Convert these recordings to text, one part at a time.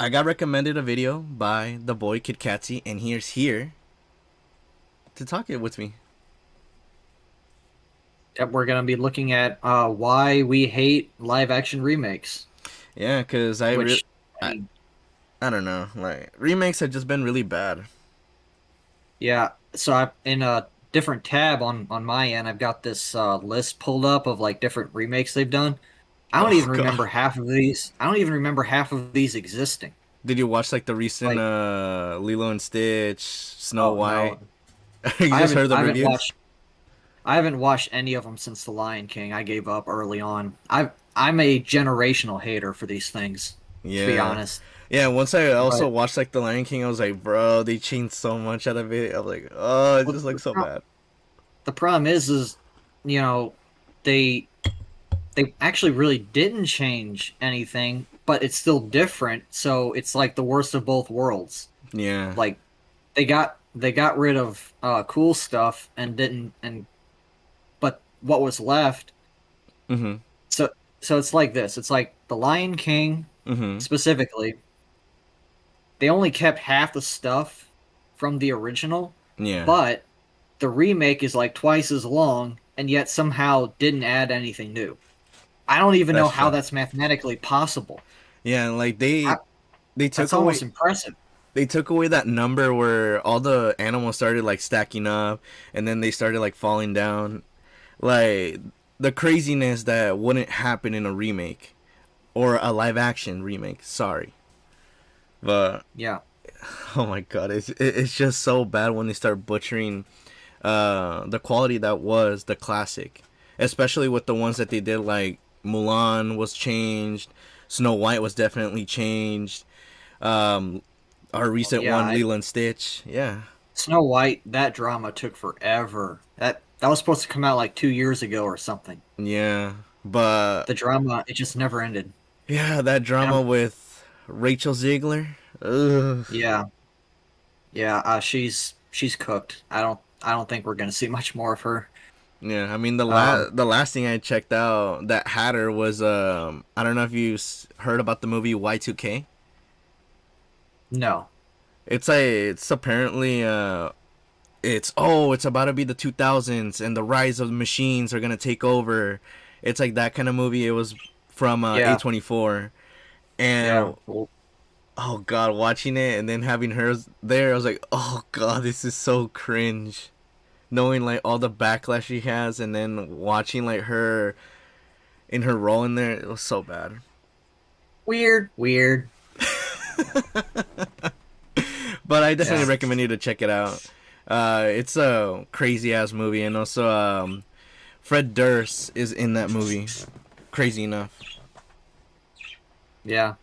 I got recommended a video by the boy Kit Katzyy, and he's here to talk it with me. Yep, we're going to be looking at why we hate live action remakes, Yeah, cause which, I I, mean, I don't know, like remakes have just been really bad. yeah. So in a different tab on my end, I've got this list pulled up of like different remakes they've done. I don't Oh even god, remember half of these. I don't even remember half of these existing. did you watch like the recent Like, Lilo and Stitch, Snow oh White? no, You I just haven't heard the I haven't reviews? watched I haven't watched any of them since The Lion King. I gave up early on. I'm a generational hater for these things, to be Yeah, honest. yeah. Once I also But watched like the Lion King, I was like, bro, they changed so much out of it. I'm like, oh, it well, just looks so bad. the problem is you know they they actually really didn't change anything, but it's still different. So it's like the worst of both worlds. Yeah. Like they got rid of cool stuff and didn't and but what was left. Mhm. So so it's like this. It's like the Lion King Mhm. specifically. They only kept half the stuff from the original, Yeah. but the remake is like twice as long and yet somehow didn't add anything new. I don't even know That's how true. that's mathematically possible. Yeah, like I, they that's took away almost impressive. that number where all the animals started like stacking up and then they started like falling down. Like the craziness that wouldn't happen in a remake or a live action remake. Sorry. But Yeah. oh my god, it's just so bad when they start butchering the quality that was the classic. Especially with the ones that they did like Mulan was changed, Snow White was definitely changed. Um, our Well, recent yeah, one, Lilo and Stitch. Yeah, Snow White, that drama took forever. That was supposed to come out like 2 years ago or something. yeah, but The drama, it just never ended. yeah, that And drama with Rachel Ziegler. Ugh. yeah, yeah, she's cooked. I don't think we're gonna see much more of her. Yeah, I mean Um, the last thing I checked out that had her was I don't know if you heard about the movie Y2K. no. It's apparently it's about to be the 2000s and the rise of the machines are gonna take over. It's like that kind of movie. It was from Yeah, A24, yeah. and Well, oh god, watching it and then having her there, I was like, oh god, this is so cringe. Knowing like all the backlash she has, and then watching like her in her role in there, it was so bad. weird, weird. But I definitely Yeah. recommend you to check it out. It's a crazy ass movie, and also Fred Durst is in that movie. Crazy enough. Yeah.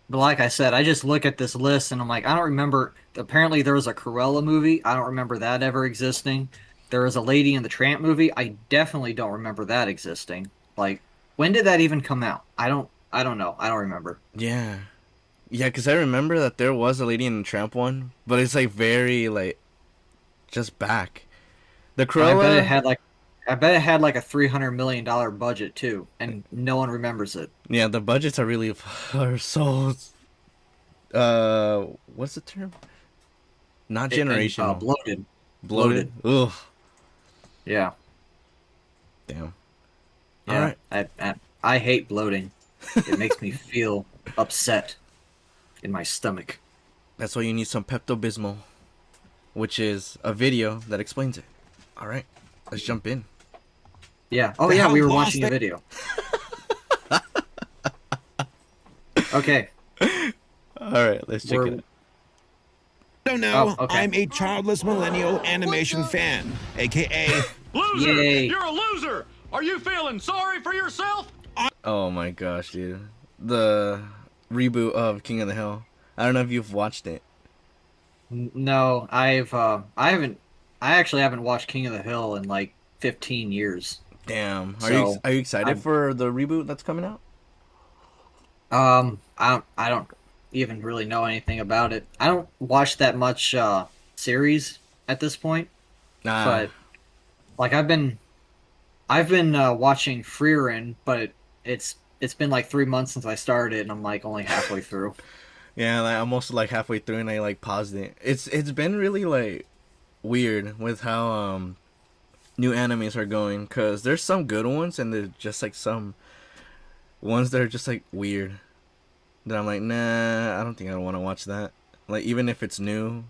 But like I said, I just look at this list and I'm like, I don't remember. Apparently, there was a Cruella movie. I don't remember that ever existing. There was a Lady and the Tramp movie. I definitely don't remember that existing. Like, when did that even come out? I don't know. I don't remember. Yeah, yeah, because I remember that there was a Lady in the Tramp one, but it's like very like just back. The And Cruella, I bet it had like a $300 million budget too, and no one remembers it. yeah, the budgets are really are so uh what's the term? Not And generational, bloated, bloated. bloated. Ugh, Yeah, damn. All yeah. right, I hate bloating. It makes me feel upset in my stomach. that's why you need some Pepto Bismol, which is a video that explains it. All right, let's jump in. Yeah. Oh They yeah, we have were lost watching a their. video. Okay. All right, let's check it We're out. Don't oh, know. okay. I'm a childless millennial animation fan, aka Loser! Yay. You're a loser! Are you feeling sorry for yourself? Oh my gosh, dude. The reboot of King of the Hill. I don't know if you've watched it. No, I haven't I actually haven't watched King of the Hill in like 15 years. Damn. So, Are you excited I'm for the reboot that's coming out? I don't even really know anything about it. I don't watch that much series at this point, Nah. but like I've been watching Freerin, but it's been like 3 months since I started, and I'm like only halfway through. Yeah, like, I'm also like halfway through and I like paused it. It's been really like weird with how new animes are going, cuz there's some good ones and there's just like some ones that are just like weird. That I'm like, nah, I don't think I want to watch that. Like even if it's new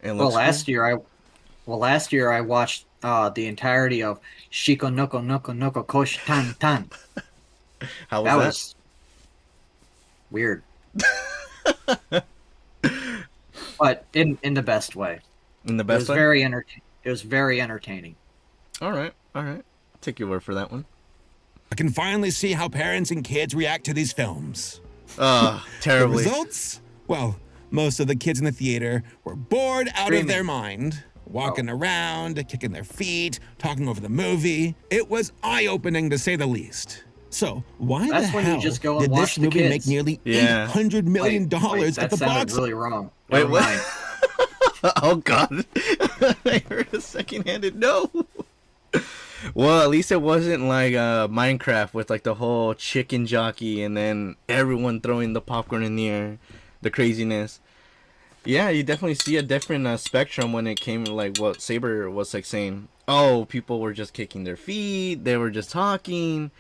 and Well, looks cool. last year I watched the entirety of Shiko Noko Noko Noko Koshi Tan Tan. How was That that? was weird, but in the best way. In the It best was way? very entertaining. It was very entertaining. All right. All right. Take your word for that one. I can finally see how parents and kids react to these films. The Terribly. results? Well, most of the kids in the theater were bored out of their mind, walking around, kicking their feet, talking over the movie. It was eye-opening to say the least. So, why That's the when you hell just go and did watch this the movie make kids. nearly Yeah. $800 million Wait, at that the sounded box? really wrong. Wait, Never what? mind. Oh god. I heard a second-handed no. Well, at least it wasn't like Minecraft with like the whole chicken jockey and then everyone throwing the popcorn in the air, the craziness. Yeah, you definitely see a different spectrum when it came to like what Saber was like saying. Oh, people were just kicking their feet, they were just talking.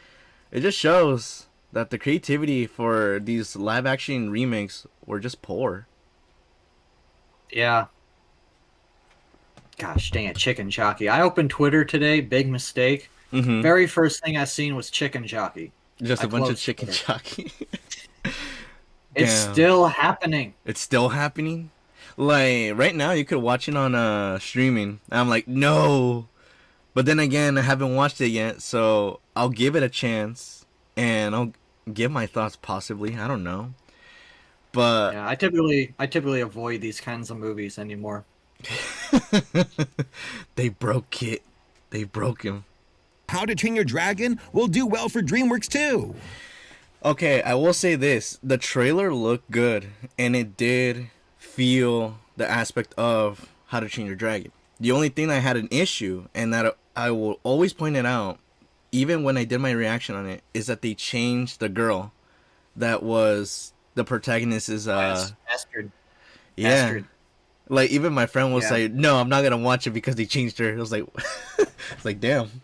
It just shows that the creativity for these live action remakes were just poor. Yeah. Gosh dang it, chicken jockey. I opened Twitter today, big mistake. Mm-hmm. Very first thing I seen was chicken jockey. Just I a bunch of closed chicken Twitter. jockey. It's Damn. still happening. It's still happening. Like right now, you could watch it on streaming. I'm like, no, but then again, I haven't watched it yet, so I'll give it a chance and I'll give my thoughts. Possibly, I don't know, but Yeah, I typically avoid these kinds of movies anymore. they broke Kit. They broke him. How to Train Your Dragon will do well for DreamWorks too. Okay, I will say this: the trailer looked good, and it did feel the aspect of How to Train Your Dragon. The only thing I had an issue, and that I will always point it out, even when I did my reaction on it, is that they changed the girl that was the protagonist's. Bastard. Yeah, Bastard. like even my friend was Yeah. like, "No, I'm not gonna watch it because they changed her." It was like, it's like, damn.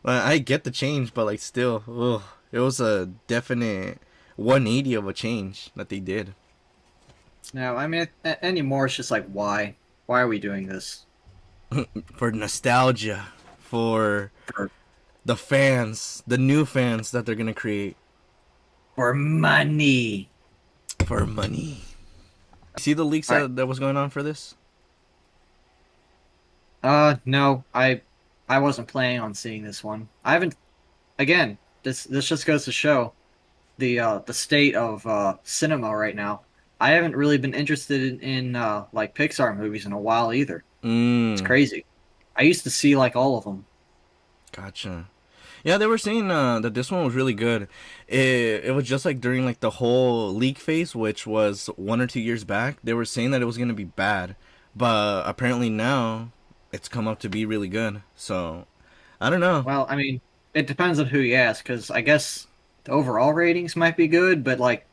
Well, I get the change, but like still, ugh, it was a definite 180 of a change that they did. No, I mean anymore. It's just like why? Why are we doing this? For nostalgia, for For, the fans, the new fans that they're gonna create, for money. for money. See the leaks that was going on for this? No, I wasn't planning on seeing this one. I haven't. Again, this just goes to show the state of cinema right now. I haven't really been interested in like Pixar movies in a while either. It's crazy. I used to see like all of them. Gotcha. Yeah, they were saying that this one was really good. It was just like during like the whole leak phase, which was 1 or 2 years back. They were saying that it was gonna be bad, but apparently now it's come up to be really good. So I don't know. Well, I mean, it depends on who you ask, because I guess the overall ratings might be good, but like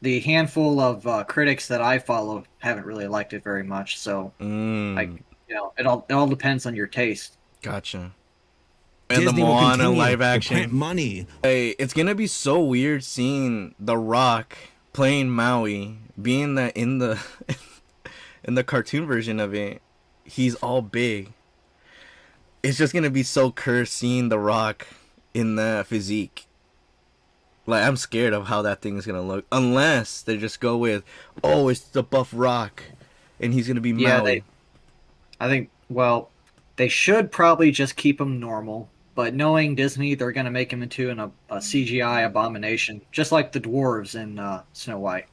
the handful of critics that I follow haven't really liked it very much. So, like, it all depends on your taste. Gotcha. And the Disney will Moana continue live to action. print money. Hey, it's gonna be so weird seeing The Rock playing Maui, being that in the in the cartoon version of it, he's all big. It's just gonna be so cursed seeing The Rock in that physique. Like I'm scared of how that thing is gonna look, unless they just go with, oh, it's the buff Rock, and he's gonna be Maui. I think, well, they should probably just keep him normal, but knowing Disney, they're going to make him into a CGI abomination, just like the dwarves in Snow White.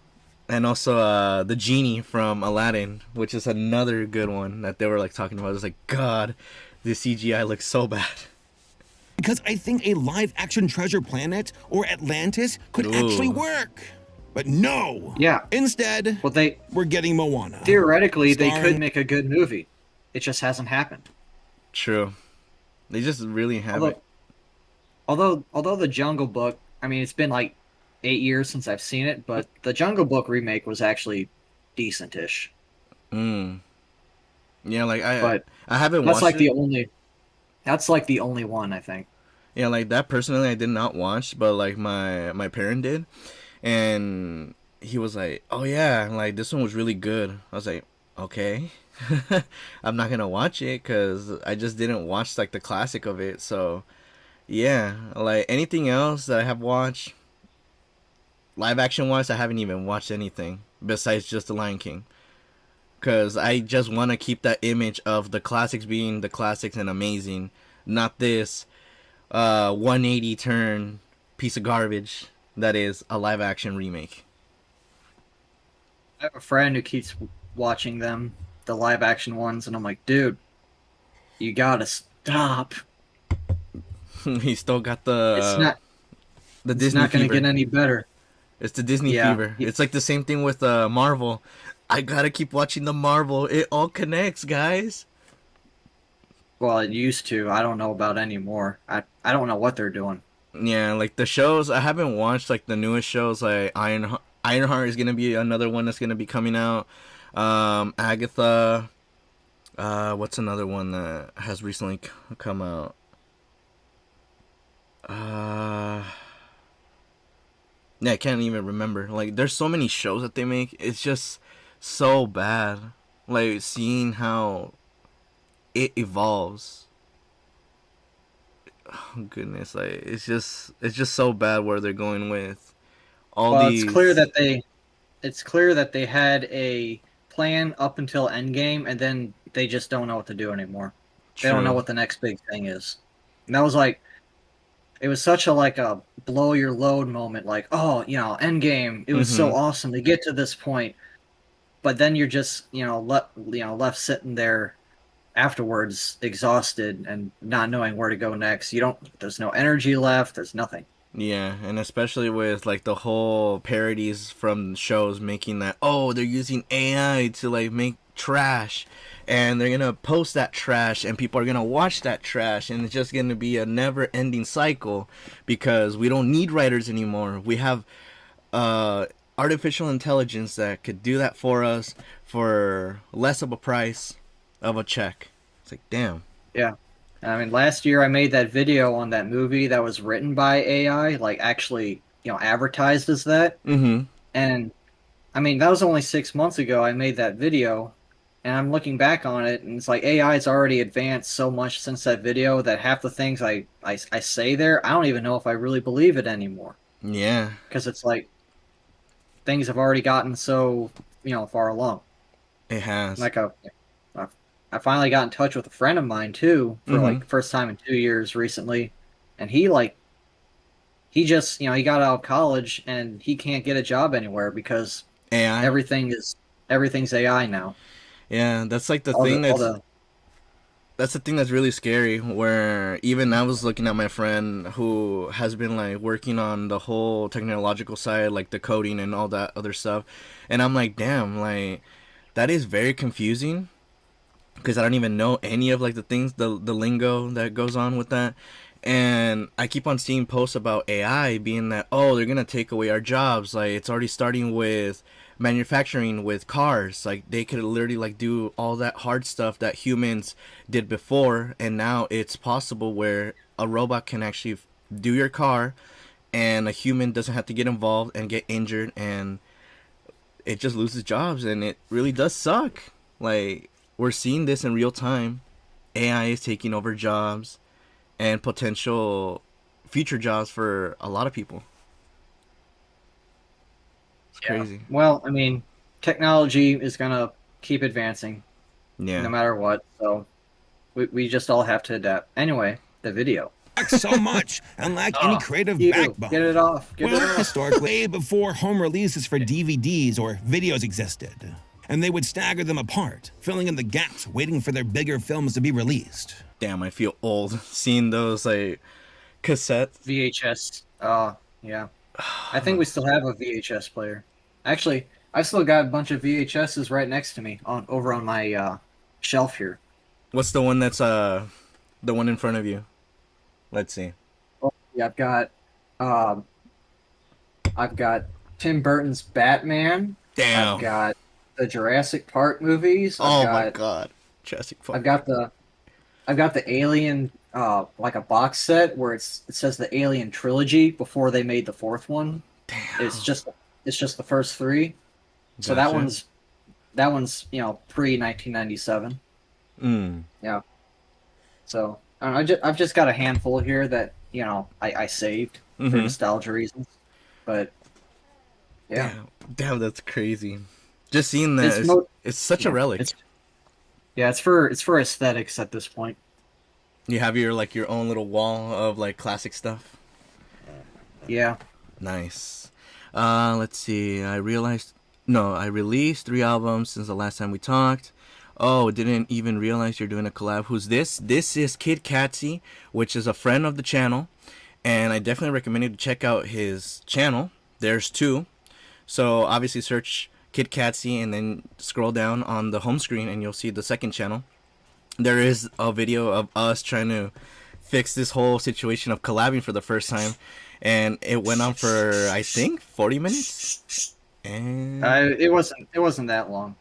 And also the genie from Aladdin, which is another good one that they were like talking about. It's like, God, the CGI looks so bad. Because I think a live action Treasure Planet or Atlantis could actually work. But no. Yeah. Instead, Well, we're getting Moana. theoretically, they Starring- could make a good movie. It just hasn't happened. True. They just really haven't. Although the Jungle Book, I mean, it's been like 8 years since I've seen it, but the Jungle Book remake was actually decent-ish. Mm. Yeah, like But I haven't that's watched like it. the only one I think. Yeah, like that personally I did not watch, but like my parent did, and he was like, "Oh yeah, like this one was really good." I was like, "Okay." I'm not gonna watch it because I just didn't watch like the classic of it. So yeah, like anything else that I have watched, live action wise, I haven't even watched anything besides just The Lion King. Cause I just want to keep that image of the classics being the classics and amazing, not this 180 turn piece of garbage that is a live action remake. I have a friend who keeps watching them, the live action ones, and I'm like, dude, you gotta stop. He still got It's not the it's Disney not gonna get fever. any better. It's the Disney Yeah. fever. It's like the same thing with Marvel. I gotta keep watching the Marvel. It all connects, guys. Well, it used to. I don't know about anymore. I don't know what they're doing. Yeah, like the shows I haven't watched like the newest shows like Ironheart is gonna be another one that's gonna be coming out. Agatha. What's another one that has recently come out? Yeah, I can't even remember. Like, there's so many shows that they make. It's just so bad. Like seeing how it evolves. Oh, goodness, like it's just so bad where they're going with all Well, these. it's clear that they had a plan up until Endgame, and then they just don't know what to do anymore. They don't know True. what the next big thing is. And that was like it was such a like a blow your load moment. Like, oh, Endgame. It was so Mm-hmm. awesome to get to this point, but then you're just left sitting there afterwards, exhausted and not knowing where to go next. You don't. There's no energy left. There's nothing. Yeah, and especially with like the whole parodies from shows making that, oh, they're using AI to like make trash and they're gonna post that trash and people are gonna watch that trash and it's just gonna be a never ending cycle because we don't need writers anymore. We have uh artificial intelligence that could do that for us for less of a price of a check. It's like damn. Yeah. I mean, last year I made that video on that movie that was written by AI, like actually, advertised as that. Mm-hmm. And I mean, that was only 6 months ago I made that video. And I'm looking back on it, and it's like AI has already advanced so much since that video that half the things I say there, I don't even know if I really believe it anymore. Yeah, Because it's like things have already gotten so, far along. it has. Like I finally got in touch with a friend of mine too for Mm-hmm. like the first time in 2 years recently, and he just he got out of college and he can't get a job anywhere because AI. everything's AI now. Yeah, that's like the All the thing all that's the that's the thing that's really scary where even I was looking at my friend who has been like working on the whole technological side like the coding and all that other stuff and I'm like damn like that is very confusing because I don't even know any of like the things the lingo that goes on with that and I keep on seeing posts about AI being that oh they're gonna take away our jobs like it's already starting with manufacturing with cars like they could literally like do all that hard stuff that humans did before and now it's possible where a robot can actually do your car and a human doesn't have to get involved and get injured and it just loses jobs and it really does suck like we're seeing this in real time. AI is taking over jobs and potential future jobs for a lot of people. It's yeah. crazy. Well, I mean, technology is gonna keep advancing no Yeah. matter what, so we just all have to adapt. Anyway, the video. So much and lack any creative You get it backbone. off. Get it Well, off. historically, before home releases for DVDs or videos existed, and they would stagger them apart, filling in the gaps, waiting for their bigger films to be released. Damn, I feel old seeing those like cassettes. VHS. Yeah. I think we still have a VHS player. Actually, I still got a bunch of VHSs right next to me over on my shelf here. What's the one that's the one in front of you? Let's see. Oh, yeah, I've got I've got Tim Burton's Batman. I've Damn. got the Jurassic Park movies. Oh my god. Jurassic I've Park. got the I've got the Alien like a box set where it says the Alien trilogy before they made the fourth one. Damn. It's just the first three. So Gotcha. that one's pre 1997. Mm. Yeah. So I don't know, I've just got a handful here that I saved for Mhm. nostalgia reasons. But yeah, Damn, that's crazy. Just seeing that it's is mo- it's such a yeah, relic. it's for aesthetics at this point. You have your own little wall of like classic stuff. Yeah. Nice. Let's see. I released 3 albums since the last time we talked. Oh, didn't even realize you're doing a collab. Who's this? This is Kit Katzyy, which is a friend of the channel, and I definitely recommend you to check out his channel. There's 2. So obviously search Kit Katzyy and then scroll down on the home screen and you'll see the second channel. There is a video of us trying to fix this whole situation of collabing for the first time, and it went on for I think 40 minutes. And It wasn't that long,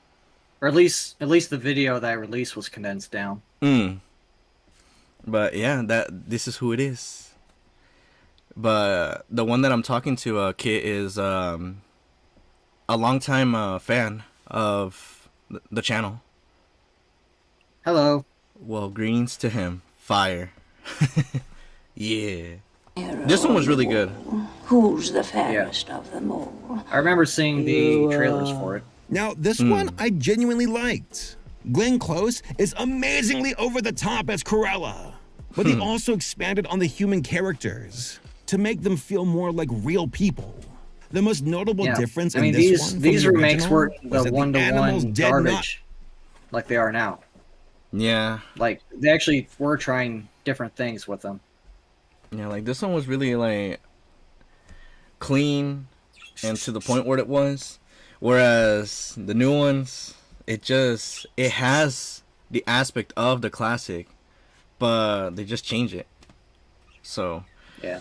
or at least the video that I released was condensed down. But yeah, this is who it is. But the one that I'm talking to, Kit, is a longtime fan of the channel. Hello. Well, greetings to him. Fire. Yeah. This one was really good. Who's the fairest of them all? I remember seeing the trailers for it. Now, this one I genuinely liked. Glenn Close is amazingly over the top as Cruella, but they also expanded on the human characters to make them feel more like real people. The most notable Yeah. difference I mean, in this these one from these the remakes original weren't was the that animals one-to-one did garbage like they are now. Yeah. Like they actually were trying different things with them. Yeah, like this one was really like clean and to the point where it was. Whereas the new ones, it has the aspect of the classic, but they just change it. So Yeah.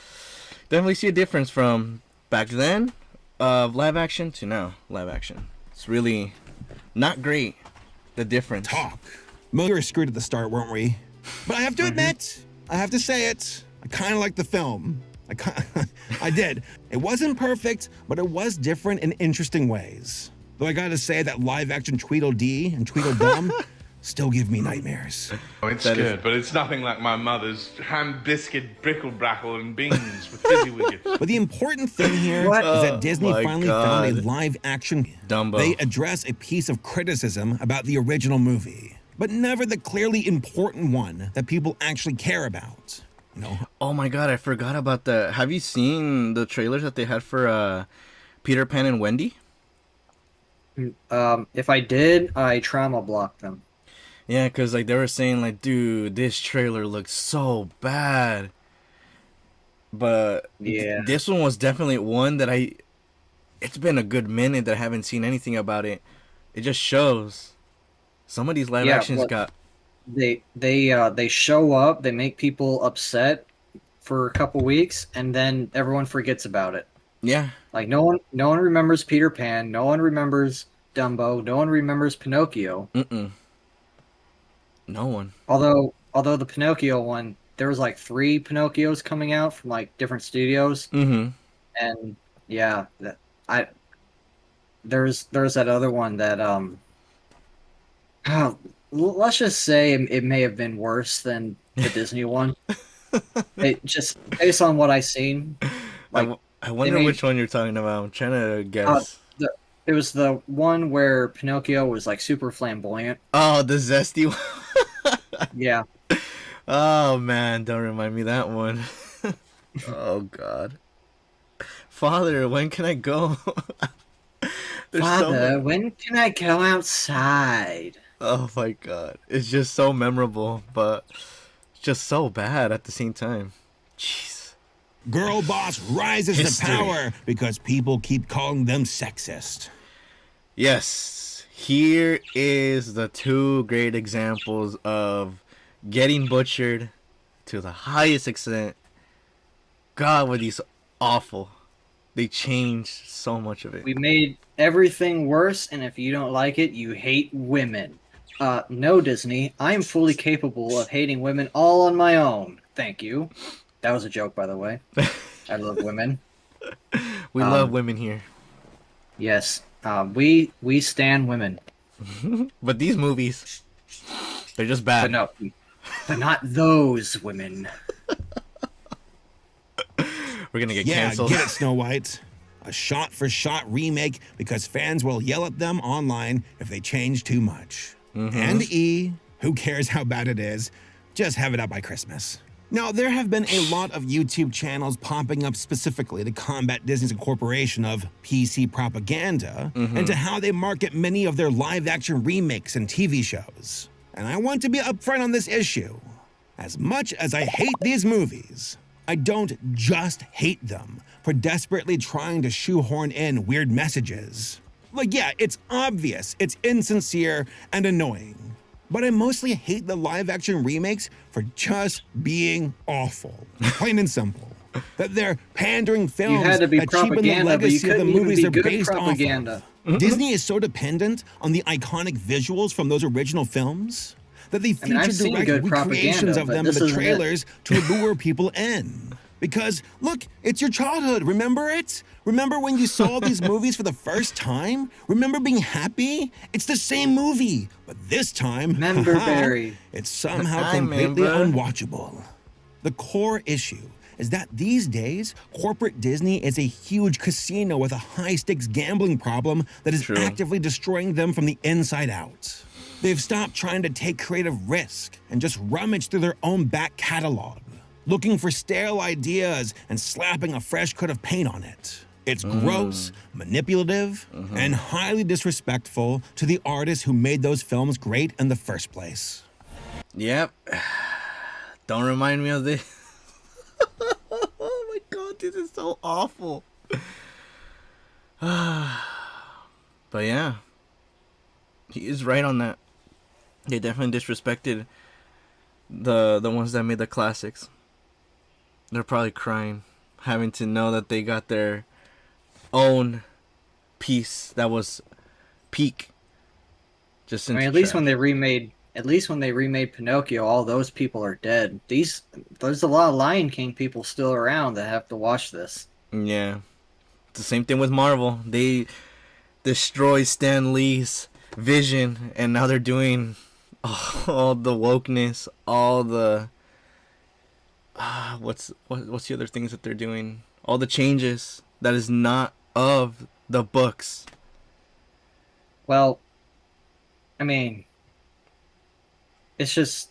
definitely see a difference from back then of live action to now live action. It's really not great, the difference. talk. We were screwed at the start, weren't we? But I have to admit, I have to say it, I kind of liked the film. I did. It wasn't perfect, but it was different in interesting ways. Though I gotta say that live action Tweedledee and Tweedledum still give me nightmares. Oh, it's That is- good, but it's nothing like my mother's ham biscuit, brickle brackle, and beans with fizzy wiggets. But the important thing here What? is that Disney my finally found a God. live action. Dumbo. They address a piece of criticism about the original movie, but never the clearly important one that people actually care about. You know, Oh my god, I forgot about that. Have you seen the trailers that they had for Peter Pan and Wendy? If I did, I trauma blocked them. Yeah, because like they were saying like, dude, this trailer looks so bad. But Yeah. this one was definitely one that it's been a good minute that I haven't seen anything about it. It just shows some of these live Yeah, actions well- got They show up, they make people upset for a couple weeks, and then everyone forgets about it. yeah. Like no one remembers Peter Pan, no one remembers Dumbo, no one remembers Pinocchio. No one. Although the Pinocchio one, there was like 3 Pinocchios coming out from like different studios, Mm-hmm. and yeah, there's that other one that let's just say it may have been worse than the Disney one. It just based on what I seen, like I wonder made- which one you're talking about. I'm trying to guess. it was the one where Pinocchio was like super flamboyant. Oh, the zesty one. Yeah, Oh man, don't remind me that one. Oh god. Father, when can I go? There's so Father, many- when can I go outside? Oh my god. It's just so memorable, but just so bad at the same time. Jeez. girl boss rises History. to power because people keep calling them sexist. Yes. Here is the 2 great examples of getting butchered to the highest extent. God, were these awful. They changed so much of it. We made everything worse, and if you don't like it, you hate women. No, Disney. I am fully capable of hating women all on my own. Thank you. That was a joke, by the way. I love women. We love women here. Yes. We stan women. But these movies, they're just bad. But not those women. We're gonna get Yeah, canceled. get it, Snow White. A shot-for-shot remake because fans will yell at them online if they change too much. And E, who cares how bad it is? Just have it out by Christmas. Now, there have been a lot of YouTube channels popping up specifically to combat Disney's incorporation of PC propaganda and to how they market many of their live-action remakes and TV shows. And I want to be upfront on this issue. As much as I hate these movies, I don't just hate them for desperately trying to shoehorn in weird messages. Like, yeah, it's obvious, it's insincere and annoying. But I mostly hate the live-action remakes for just being awful. Plain and simple. That they're pandering films had to be that cheapen the propaganda, but you legacy of the couldn't even movies be they're good based propaganda. off of. Disney is so dependent on the iconic visuals from those original films that they feature I've seen direct good recreations propaganda, of but them in this the isn't it. trailers to lure people in. Because, look, it's your childhood, remember it? Remember when you saw these movies for the first time? Remember being happy? It's the same movie, but this time, Remember, Barry. it's somehow I completely remember. unwatchable. The core issue is that these days, corporate Disney is a huge casino with a high-stakes gambling problem that is True. actively destroying them from the inside out. They've stopped trying to take creative risk and just rummage through their own back catalog, looking for stale ideas and slapping a fresh coat of paint on it. It's gross, manipulative, and highly disrespectful to the artists who made those films great in the first place. Yep. Don't remind me of this. Oh my god, this is so awful. But yeah, he is right on that. They definitely disrespected the ones that made the classics. They're probably crying, having to know that they got their own piece that was peak. Just I mean, into at least trash. when they remade Pinocchio, all those people are dead. There's a lot of Lion King people still around that have to watch this. Yeah. It's the same thing with Marvel. They destroyed Stan Lee's vision, and now they're doing all the wokeness, all the what's the other things that they're doing? All the changes that is not of the books. Well, I mean, it's just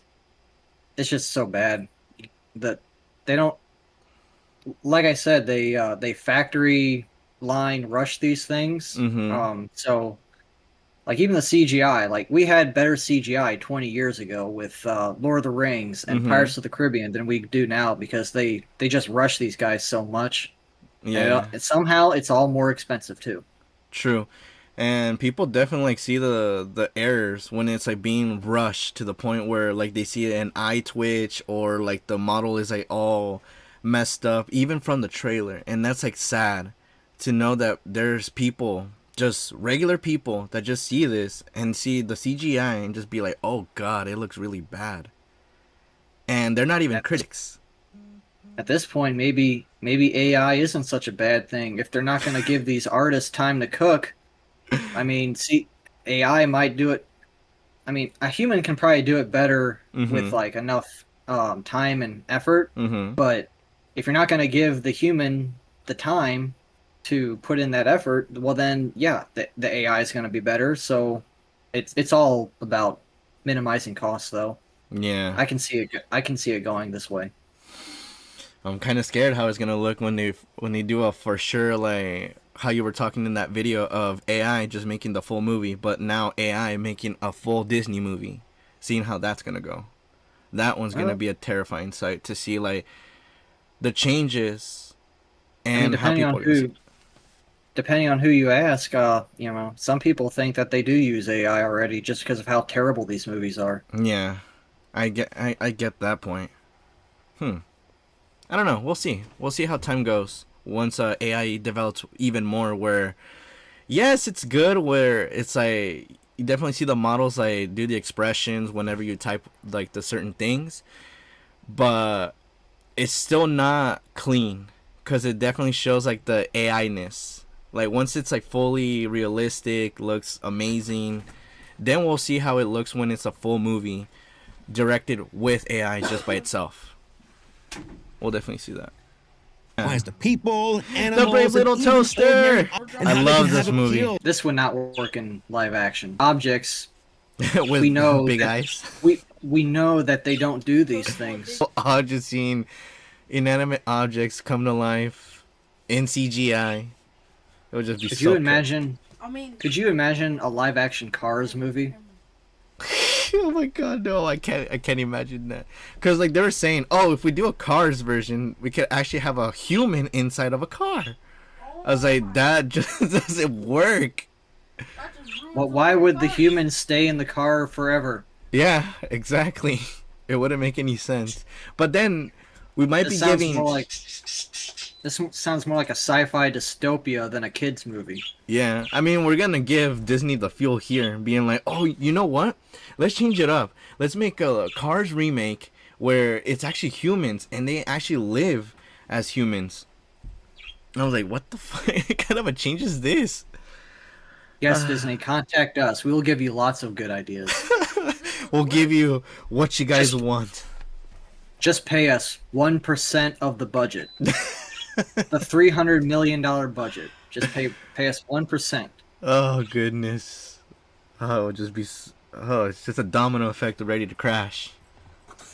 so bad that they don't. Like I said, they factory line rush these things. So, like even the CGI, like we had better CGI 20 years ago with Lord of the Rings and Pirates of the Caribbean than we do now because they just rush these guys so much. Yeah. And somehow it's all more expensive too. True. And people definitely like see the errors when it's like being rushed to the point where like they see an eye twitch or like the model is like all messed up even from the trailer, and that's like sad to know that there's people, just regular people, that just see this and see the CGI and just be like, oh god, it looks really bad, and they're not even critics. At this point, maybe AI isn't such a bad thing if they're not going to give these artists time to cook. I mean, see, AI might do it. I mean, a human can probably do it better with like enough time and effort. But if you're not going to give the human the time to put in that effort, well, then yeah, the AI is going to be better. So it's all about minimizing costs, though. Yeah, I can see it. I can see it going this way. I'm kind of scared how it's gonna look when they do a for sure, like how you were talking in that video of AI just making the full movie, but now AI making a full Disney movie. Seeing how that's gonna go, that one's gonna be a terrifying sight to see, like the changes and how people. Depending on who you ask, you know, some people think that they do use AI already just because of how terrible these movies are. Yeah, I get that point. I don't know. We'll see. We'll see how time goes. once AI develops even more. Where yes, it's good. Where it's like you definitely see the models like do the expressions whenever you type like the certain things, but it's still not clean because it definitely shows like the AI-ness. Like once it's like fully realistic, looks amazing, then we'll see how it looks when it's a full movie directed with AI just by itself. We'll definitely see that. Applies to people, animals, Brave Little and even Toaster! ordinary art, and I how they love can this have movie. appeal. This would not work in live action. Objects, With we know big that- eyes. we know that they don't do these things. I've just seen inanimate objects come to life in CGI. It would just be Could so you cool. imagine? I mean, Could you imagine a live action Cars movie? Oh my god, no, I can't imagine that. Cause like they were saying, oh, if we do a Cars version, we could actually have a human inside of a car. I was like, that just doesn't work. Well, why would the humans stay in the car forever? Yeah, exactly. It wouldn't make any sense. But then we might be giving. This sounds more like a sci-fi dystopia than a kids movie. Yeah, I mean, we're gonna give Disney the fuel here, being like, oh, you know what? Let's change it up. Let's make a Cars remake where it's actually humans and they actually live as humans. And I was like, what the fuck? What kind of a change is this? Yes, Disney, contact us. We will give you lots of good ideas. We'll give you what you guys want. Just pay us 1% of the budget. The $300 million budget. Just pay us 1%. Oh, goodness. Oh, it would just be. Oh, it's just a domino effect ready to crash.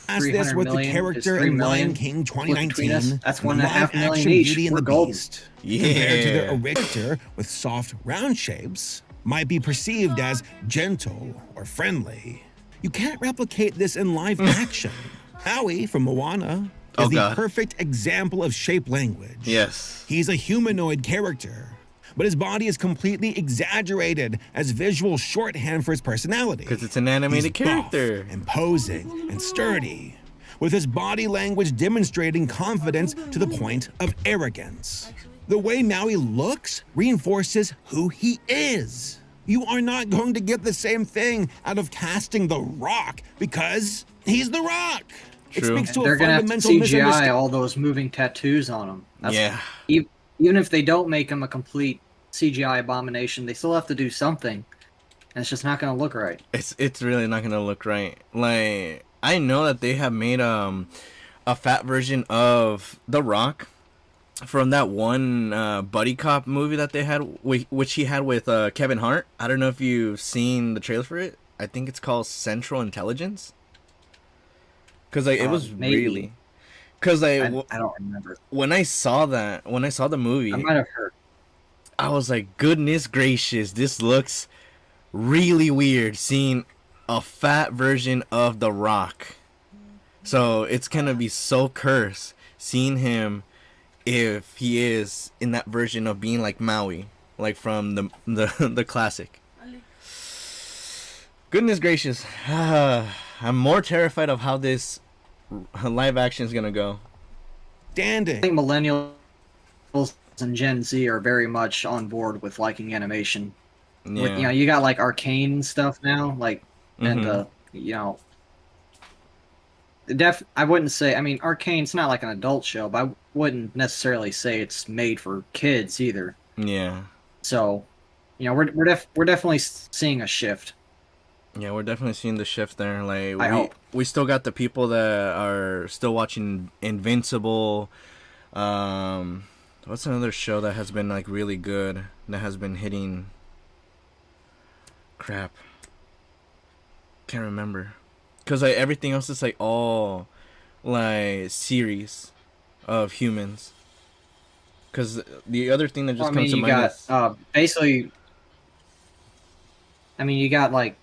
Ask this 300 with the million is character 3 in million. Lion King Between us, 2019. that's and 1.5 live million action each. Beauty and We're the golden. Beast. Compared to Yeah. their originator with soft, round shapes, might be perceived as gentle or friendly. You can't replicate this in live action. Howie from Moana is Oh, the God. perfect example of shape language. Yes. He's a humanoid character, but his body is completely exaggerated as visual shorthand for his personality. Because it's an animated He's buff, character. imposing, and sturdy, with his body language demonstrating confidence to the point of arrogance. The way Maui looks reinforces who he is. You are not going to get the same thing out of casting The Rock because he's The Rock. It True. speaks to They're a gonna have to fundamental CGI misunderstanding. all those moving tattoos on them. Yeah. Even if they don't make him a complete CGI abomination, they still have to do something. And it's just not going to look right. It's really not gonna look right. Like I know that they have made a fat version of The Rock from that one buddy cop movie that they had, which he had with Kevin Hart. I don't know if you've seen the trailer for it. I think it's called Central Intelligence. Cause like it was Maybe. really, cause like I don't remember. when I saw the movie, I might have heard. I was like, goodness gracious, this looks really weird seeing a fat version of The Rock. So it's gonna be so cursed seeing him if he is in that version of being like Maui, like from the classic. Goodness gracious. I'm more terrified of how this live action is gonna go. I think millennials and Gen Z are very much on board with liking animation. Yeah. With, you got like Arcane stuff now, like, and Mhm. I wouldn't say. I mean, Arcane's not like an adult show, but I wouldn't necessarily say it's made for kids either. Yeah. So, we're definitely seeing a shift. Yeah, we're definitely seeing the shift there. Like I hope. we still got the people that are still watching Invincible. What's another show that has been like really good that has been hitting? Crap. Can't remember. Cause like everything else is like all like series of humans. Cause the other thing that just I comes mean, to you mind got is basically. I mean, you got like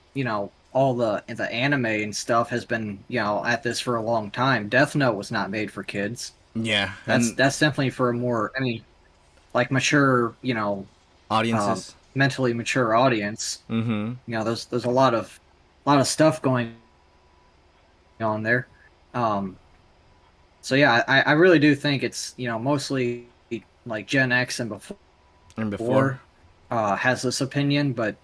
all the anime and stuff has been at this for a long time. Death Note was not made for kids. yeah, That's and definitely for a more like mature audiences. mentally mature audience. Mm-hmm. There's a lot of stuff going on there. So yeah, I really do think it's mostly like Gen X and And before. has this opinion, but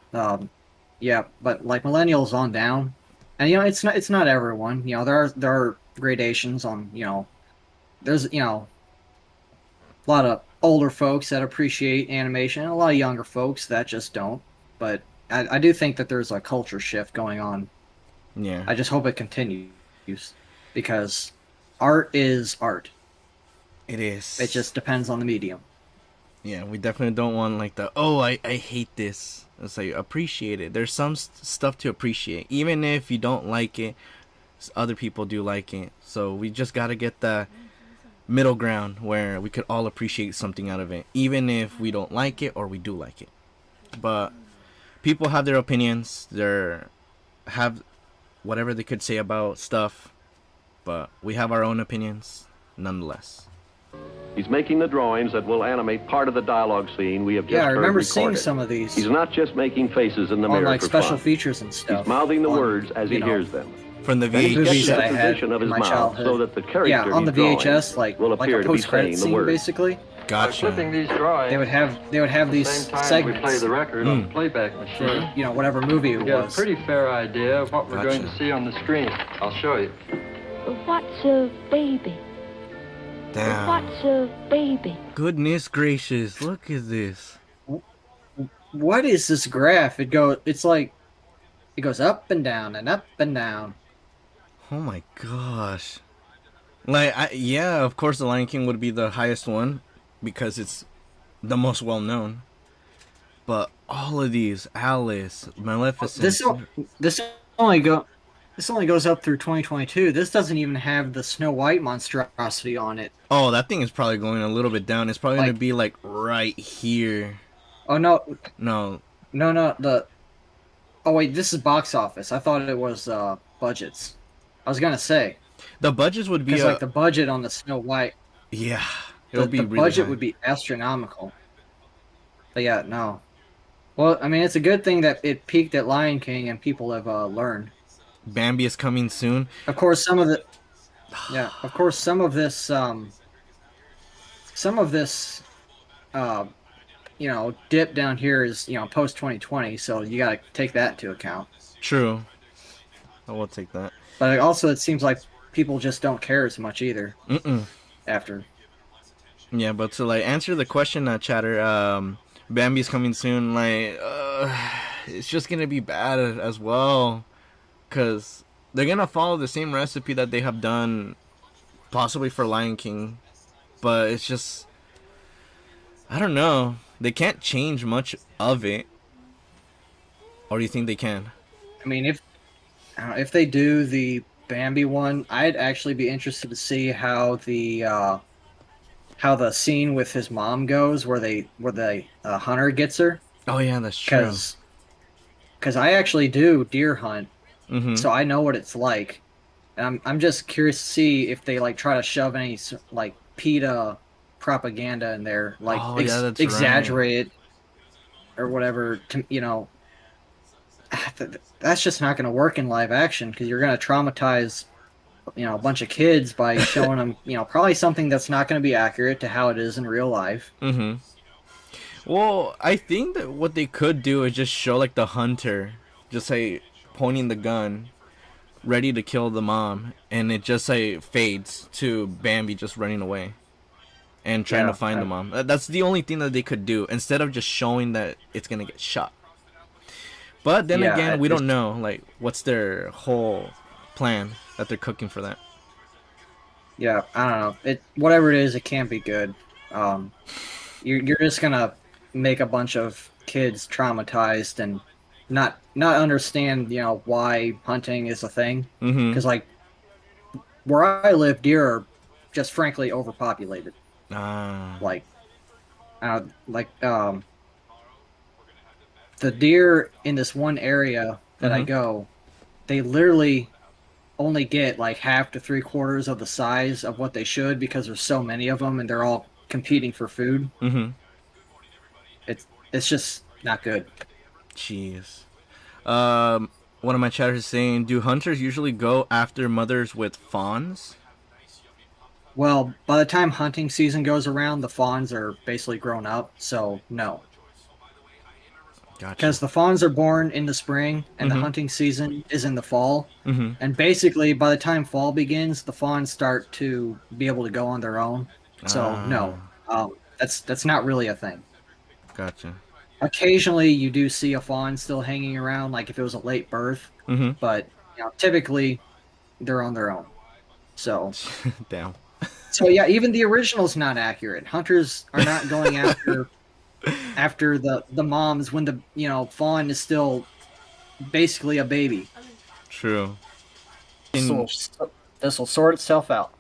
yeah, but like millennials on down, and it's not everyone. There are gradations on there's a lot of older folks that appreciate animation, and a lot of younger folks that just don't. But I do think that there's a culture shift going on. Yeah. I just hope it continues because art is art. It is. It just depends on the medium. Yeah, we definitely don't want like I hate this. It's like appreciate it. There's some stuff to appreciate, even if you don't like it. Other people do like it, so we just gotta get the middle ground where we could all appreciate something out of it, even if we don't like it or we do like it. But people have their opinions. Have whatever they could say about stuff, but we have our own opinions nonetheless. He's making the drawings that will animate part of the dialogue scene we have just Yeah, I heard remember recorded. seeing some of these He's not just making faces in the on mirror like for special fun. features and stuff. He's mouthing the on, words as he hears them. From the Then he movies sketches that the I had position of his in my mouth childhood. so that the character Yeah, on the he's drawing VHS, like will a appear to be post-credit saying the scene, words. basically. Gotcha. These drawings, They would have these same time segments we play the record on the playback machine. for whatever movie it We get a was. pretty fair idea of what we're going Gotcha. to see on the screen. I'll show you. What's a baby? Damn. What's a baby? Goodness gracious! Look at this. What is this graph? It's like it goes up and down and up and down. Oh my gosh. Like, yeah, of course the Lion King would be the highest one because it's the most well known. But all of these, Alice, Maleficent. This only goes up through 2022. This doesn't even have the Snow White monstrosity on it. Oh, that thing is probably going a little bit down. It's probably Like- going to be like right here. Oh no, No. Oh wait, this is box office. I thought it was budgets. I was gonna say The budgets would be because like the budget on the Snow White, yeah. It would be the really budget high. would be astronomical. But yeah, no. Well, I mean, it's a good thing that it peaked at Lion King and people have learned. Bambi is coming soon. Of course, some of this, dip down here is post 2020, so you got to take that into account. True. I will take that. But also, it seems like people just don't care as much either. After. Yeah, but to like answer the question, chatter, Bambi's coming soon. Like, it's just gonna be bad as well, cause they're gonna follow the same recipe that they have done, possibly for Lion King, but it's just, I don't know. They can't change much of it. Or do you think they can? I mean, if they do the Bambi one, I'd actually be interested to see how the scene with his mom goes, where the hunter gets her. Oh yeah, that's true. Because I actually do deer hunt, Mm-hmm. so I know what it's like, and I'm just curious to see if they like try to shove any like PETA propaganda in there, like Oh, yeah, that's exaggerate it or whatever. That's just not going to work in live action because you're going to traumatize a bunch of kids by showing them probably something that's not going to be accurate to how it is in real life. Mm-hmm. Well, I think that what they could do is just show like the hunter, just say pointing the gun, ready to kill the mom, and it just like fades to Bambi just running away and trying to find the mom. That's the only thing that they could do instead of just showing that it's gonna get shot. But then again, we don't know like what's their whole plan that they're cooking for that. Yeah, I don't know. Whatever it is, it can't be good. You're just gonna make a bunch of kids traumatized and not understand why hunting is a thing. Mm-hmm. Because like where I live, deer are just frankly overpopulated. Ah. The deer in this one area that I go, they literally only get like half to 3/4 of the size of what they should because there's so many of them and they're all competing for food. Mm-hmm. It's just not good. Jeez. One of my chatters is saying, do hunters usually go after mothers with fawns? Well, by the time hunting season goes around, the fawns are basically grown up, so no. Gotcha. Because the fawns are born in the spring and the Mhm. hunting season is in the fall. Mhm. And basically, by the time fall begins, the fawns start to be able to go on their own. So no, that's not really a thing. Gotcha. Occasionally, you do see a fawn still hanging around, like if it was a late birth, Mhm. but typically they're on their own. So Damn. yeah, even the original's not accurate. Hunters are not going after the moms when the fawn is still basically a baby. True. This will sort itself out.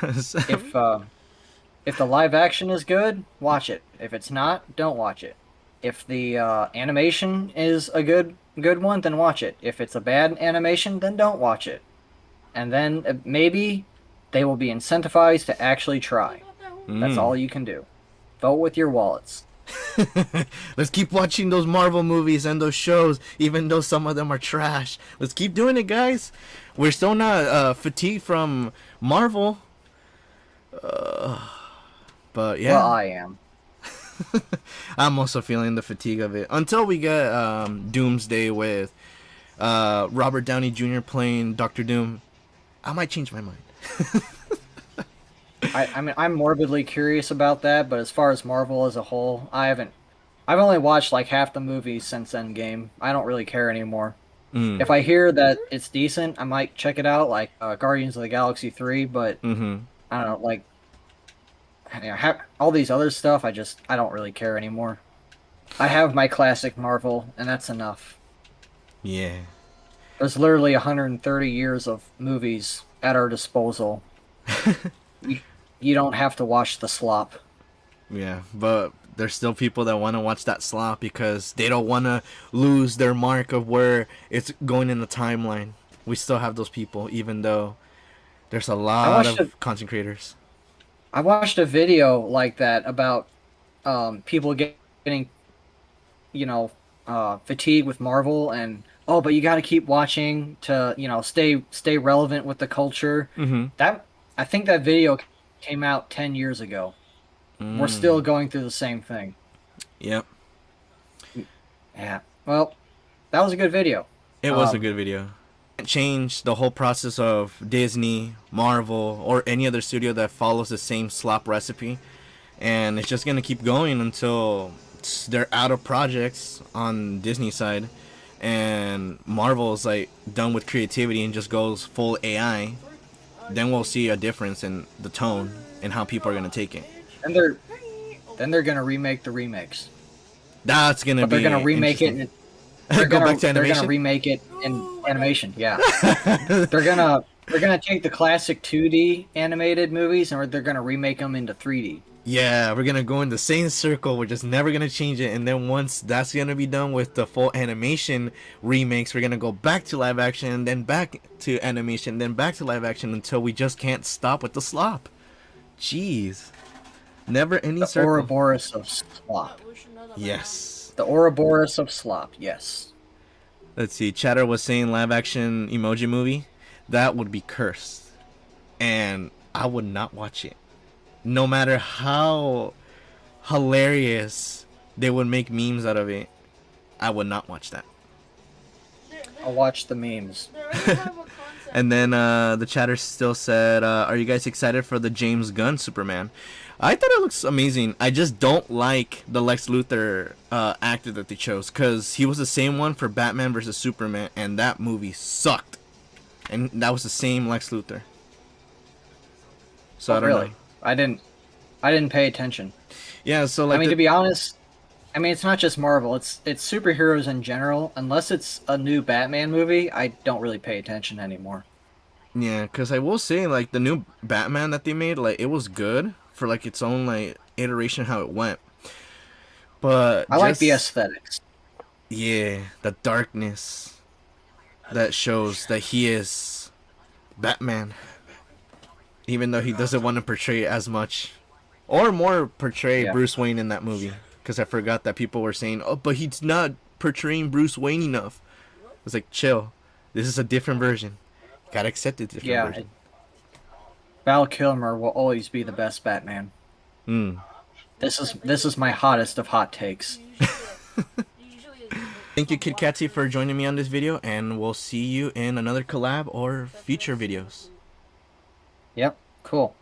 If the live action is good, watch it. If it's not, don't watch it. If the animation is a good one, then watch it. If it's a bad animation, then don't watch it. And then maybe they will be incentivized to actually try. That's all you can do. Vote with your wallets. Let's keep watching those Marvel movies and those shows, even though some of them are trash. Let's keep doing it, guys. We're still not fatigued from Marvel. But yeah. Well, I am. I'm also feeling the fatigue of it. Until we get Doomsday with Robert Downey Jr. playing Doctor Doom, I might change my mind. I mean, I'm morbidly curious about that, but as far as Marvel as a whole, I've only watched like half the movies since Endgame. I don't really care anymore. If I hear that it's decent, I might check it out, like Guardians of the Galaxy 3, but I don't know, like all these other stuff, I don't really care anymore. I have my classic Marvel, and that's enough. Yeah. There's literally 130 years of movies at our disposal. You don't have to watch the slop. Yeah, but there's still people that want to watch that slop because they don't want to lose their mark of where it's going in the timeline. We still have those people, even though there's a lot of content creators. I watched a video like that about people getting, fatigued with Marvel and but you got to keep watching to stay relevant with the culture. That I think that video came out 10 years ago. We're still going through the same thing. Yep. Yeah. Well, that was a good video. It was a good video. Change the whole process of Disney, Marvel, or any other studio that follows the same slop recipe, and it's just gonna keep going until they're out of projects on Disney side, and Marvel's like done with creativity and just goes full AI. Then we'll see a difference in the tone and how people are gonna take it. And they're gonna remake the remakes. That's gonna be. They're gonna remake it. And Go back to animation. They're gonna remake it in animation. Yeah. they're gonna take the classic 2D animated movies and they're gonna remake them into 3D. Yeah, we're gonna go in the same circle. We're just never gonna change it. And then once that's gonna be done with the full animation remakes, we're gonna go back to live action, then back to animation, then back to live action until we just can't stop with the slop. Jeez, never any circle. Ouroboros of slop. Yes. The Ouroboros of slop. Yes. Let's see. Chatter was saying live action emoji movie. That would be cursed, and I would not watch it. No matter how hilarious they would make memes out of it, I would not watch that. I'll watch the memes. And then the chatter still said, are you guys excited for the James Gunn Superman? I thought it looks amazing. I just don't like the Lex Luthor actor that they chose, because he was the same one for Batman vs. Superman, and that movie sucked. And that was the same Lex Luthor. So I don't know. I didn't pay attention. Yeah, so like to be honest, it's not just Marvel. It's superheroes in general. Unless it's a new Batman movie, I don't really pay attention anymore. Yeah, because I will say, like, the new Batman that they made, like, it was good for, like, its own, like, iteration how it went. But I like the aesthetics. Yeah, the darkness that shows that he is Batman. Even though he doesn't want to portray it as much. Or more portray Bruce Wayne in that movie. Because I forgot that people were saying, oh, but he's not portraying Bruce Wayne enough. It's like, chill. This is a different version. You gotta accept it, different version. Val Kilmer will always be the best Batman. Mm. This is my hottest of hot takes. Thank you, Kit Katzyy, for joining me on this video, and we'll see you in another collab or future videos. Yep, cool.